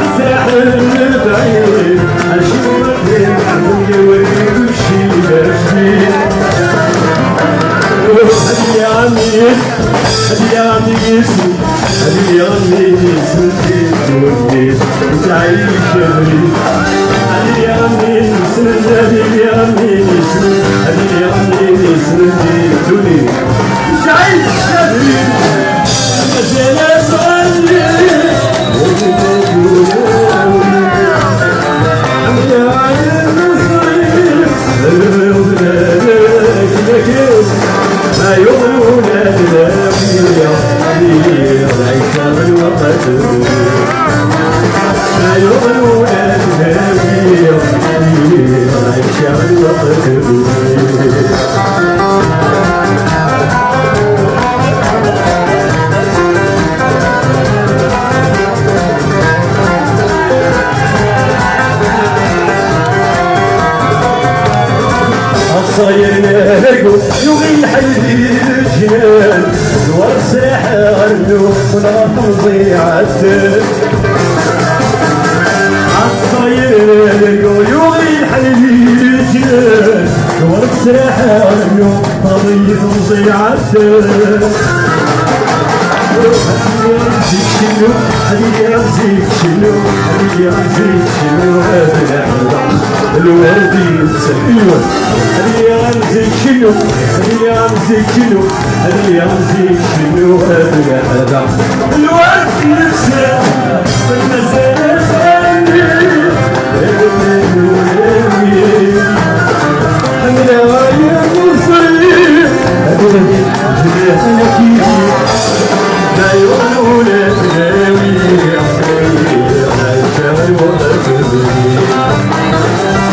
الساحل البعيد أشوف الدين عندي وريد وشي بشبيه هدي يا عميس هدي يا عميس هدي يا عميس ودي تعيش بريد هدي يا عميس هدي يا عميس هدي يا عميس ودي تعيش بريد مازال أصلي صاير ناقو يغي حلي الجنان الورد ساحر والغطم ضيعت عالصاير ناقو يغي حلي الجنان الورد ساحر والغطم ضيعت زيك شنو هدي زيك شنو هدي زيك شنو هذا الورد ينسى هدي زيك شنو هدي زيك شنو هدي زيك شنو هذا الورد ينسى المزال صاير أنا يا مصير أنا كيف لا يقولون تناوي لا يشاور وقتبني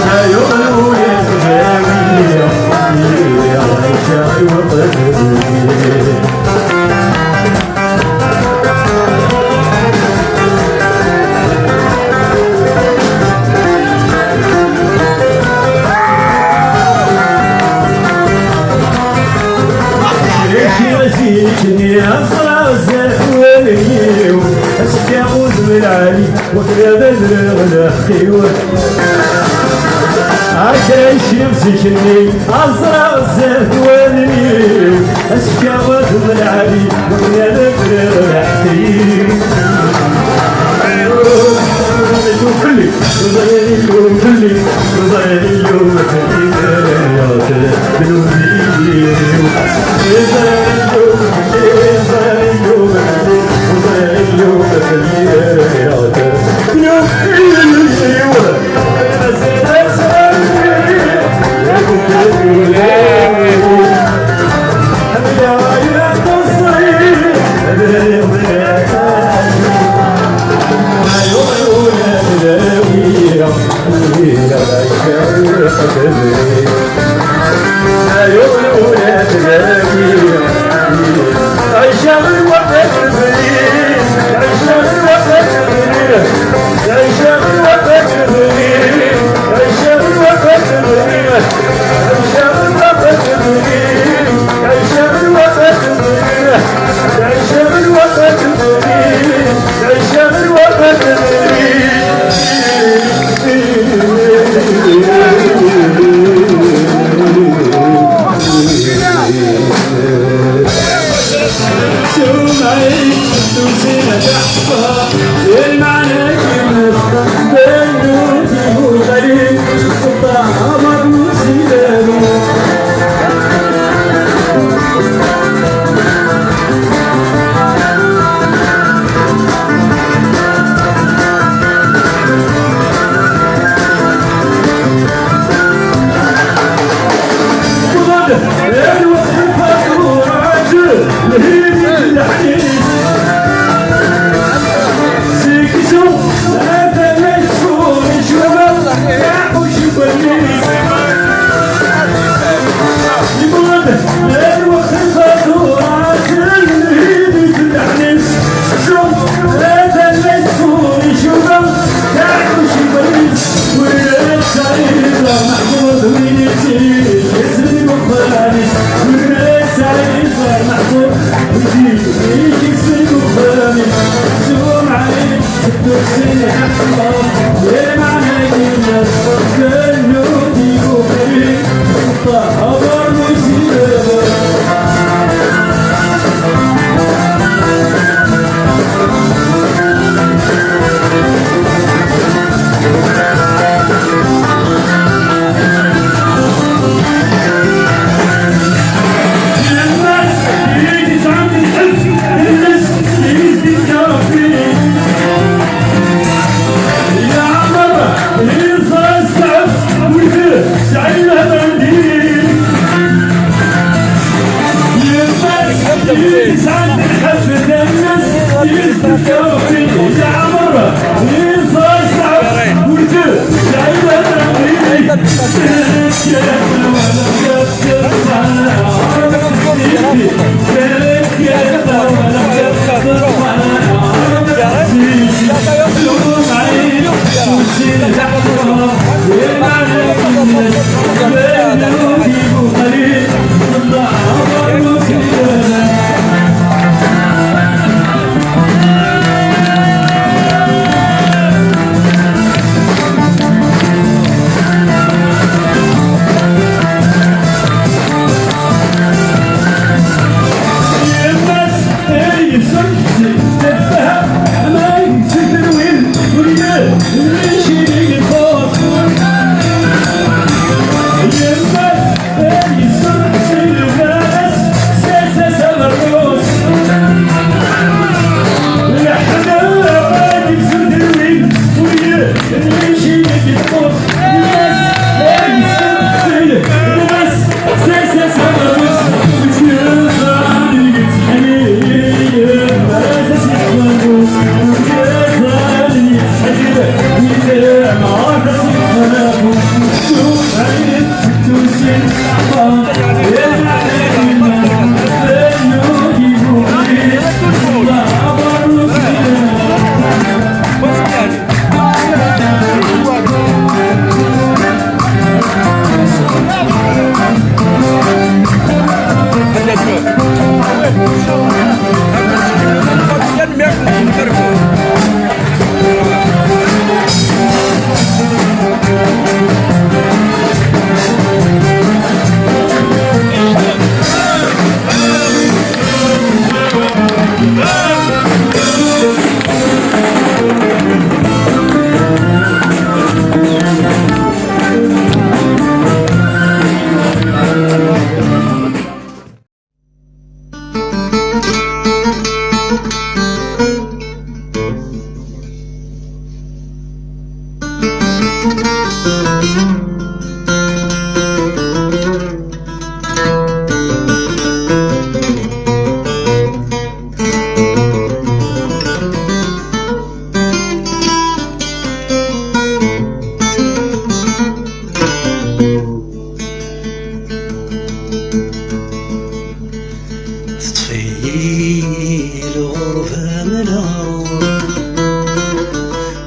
لا يقولون تناوي لا يشاور وقتبني يا أصرع الزهواني أستعوذ بالعالي وكذا الغلا خيوة عشان شمس شني أصرع الزهواني أستعوذ بالعالي وكذا الغلا خيوة كلي وضيع اليوم كلي وضيع اليوم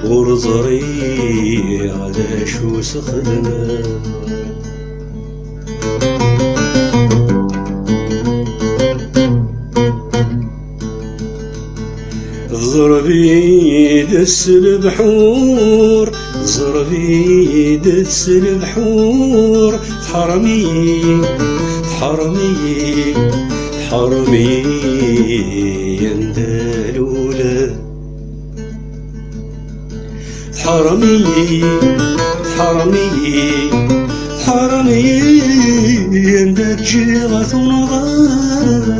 ورزري على شو سخنا زربي دس البحور زربي دس البحور تحرمي تحرمي تحرمي يندلوله حرمي حرمي حرمي عندك جيغة ونظر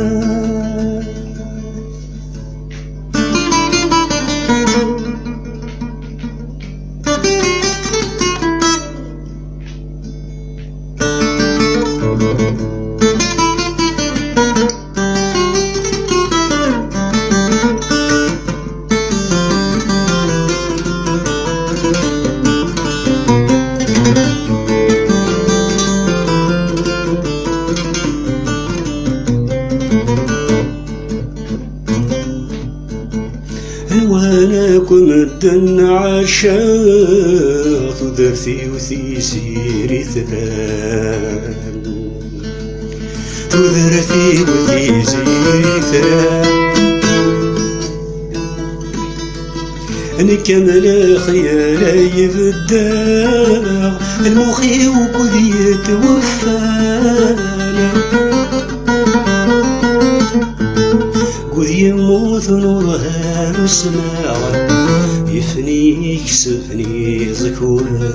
وانا مدن عشاق ودرتي وثيسيري ثران ودرتي وثيسيري ثران نكمل خيالي يبداغ المخي وكل يتوفانا قد يموت نورها السماع يفني يكسفني ذكورا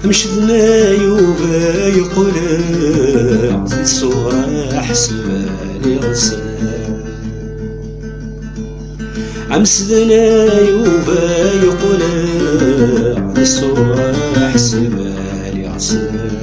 مشدنا يوبا يقلع في الصورة حسبالي غسان عمسدنا يوبا يقلع في الصورة حسبالي غسان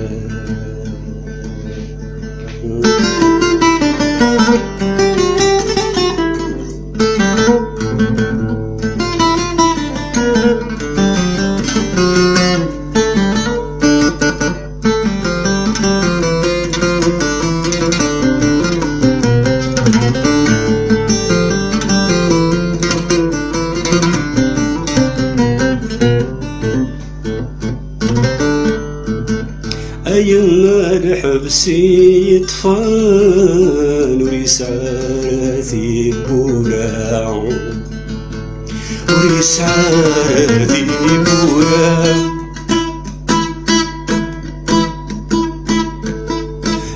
أيما الحبس يطفان ويسعى ذي بولاع ويسعى ذي بولاع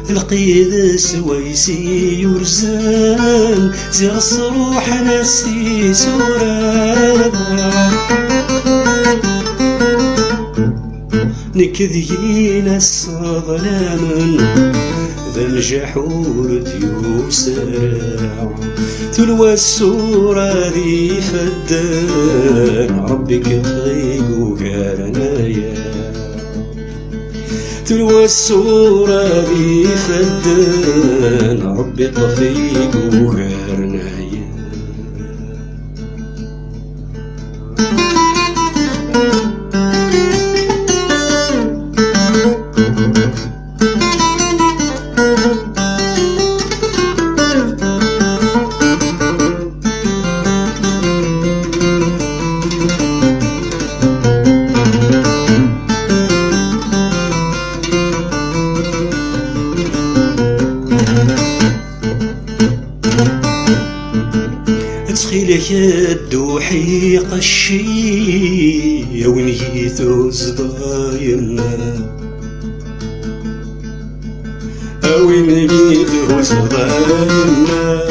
القيد سويسي يرزان زي الصروح نسي سوران نكذيين الصغلام ذا الجحور ديوسراع تلوى السورة ذي فدان ربك طيق وقارنايا تلوى السورة ذي فدان ربي طفيق وقارنايا تخيلك الدوحي قشي ونهيثو صدايمنا ونهيثو صدايمنا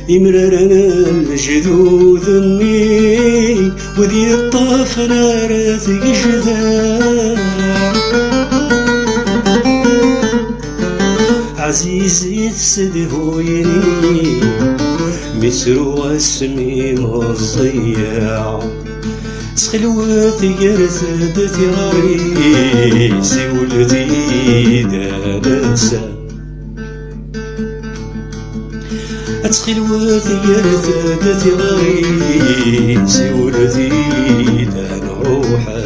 يمررنا الجذوذ مني وذي الطاف نار جذاب عزيزي تسدهويني مصر واسمي مضيع تخلوات يرثد ثراري سولتي دانسا تخلوات يرثد ثراري سولتي دان روحا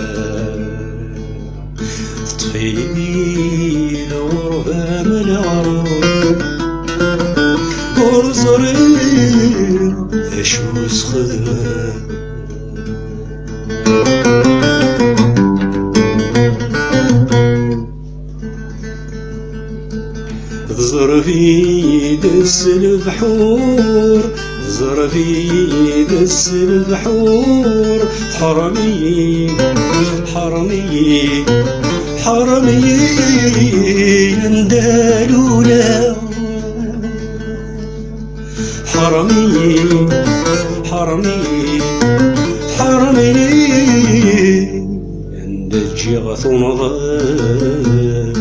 تطفيني لورها من عروض ورزرين اشوز خذها ظرفي دس البحور ظرفي دس البحور حرمي حرمي حرمي اندالولا حرمي حرمي حرمي عند الجغث نظر